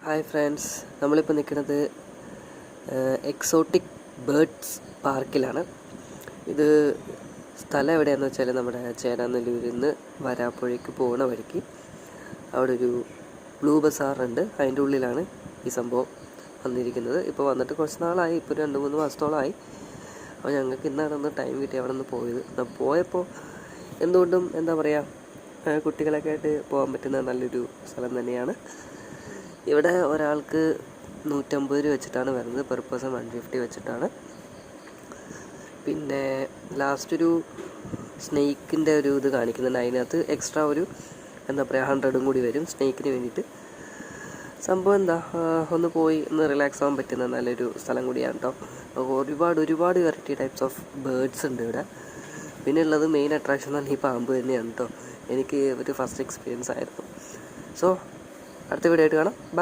Hi friends, നമ്മളിപ്പോൾ നിൽക്കുന്നത് exotic birds പാർക്കിലാണ്. ഇത് സ്ഥലം എവിടെയാണെന്ന് വെച്ചാൽ നമ്മുടെ ചേരാനല്ലൂരിൽ നിന്ന് വരാപ്പുഴയ്ക്ക് പോകുന്ന വഴിക്ക് അവിടെ ഒരു ബ്ലൂ ബസാറുണ്ട്. അതിൻ്റെ ഉള്ളിലാണ് ഈ സംഭവം വന്നിരിക്കുന്നത്. ഇപ്പോൾ വന്നിട്ട് കുറച്ച് നാളായി, ഇപ്പോൾ 2-3 മാസത്തോളമായി. അപ്പോൾ ഞങ്ങൾക്ക് ഇന്നാണ് ഒന്ന് ടൈം കിട്ടി അവിടെ നിന്ന് പോയത്. പോയപ്പോൾ എന്തുകൊണ്ടും എന്താ പറയുക, കുട്ടികളൊക്കെ ആയിട്ട് പോകാൻ പറ്റുന്ന നല്ലൊരു സ്ഥലം തന്നെയാണ്. ഇവിടെ ഒരാൾക്ക് 150 രൂപ വെച്ചിട്ടാണ് വരുന്നത്, പെർ പേഴ്സൺ 150 വെച്ചിട്ടാണ്. പിന്നെ ലാസ്റ്റ് ഒരു സ്നേക്കിൻ്റെ ഒരു ഇത് കാണിക്കുന്നുണ്ട്. അതിനകത്ത് എക്സ്ട്രാ ഒരു എന്താ പറയുക 100 കൂടി വരും സ്നേക്കിന് വേണ്ടിയിട്ട്. സംഭവം എന്താ, ഒന്ന് പോയി ഒന്ന് റിലാക്സ് ആവാൻ പറ്റുന്ന നല്ലൊരു സ്ഥലം കൂടിയാണ് കേട്ടോ. ഒരുപാട് വെറൈറ്റി ടൈപ്സ് ഓഫ് ബേർഡ്സ് ഉണ്ട് ഇവിടെ. പിന്നെ ഉള്ളത് മെയിൻ അട്രാക്ഷൻ എന്ന് പറഞ്ഞാൽ ഈ പാമ്പ് തന്നെയാണ് കേട്ടോ. എനിക്ക് ഒരു ഫസ്റ്റ് എക്സ്പീരിയൻസ് ആയിരുന്നു. സോ അടുത്ത വീഡിയോ ആയിട്ട് കാണാം. ബൈ.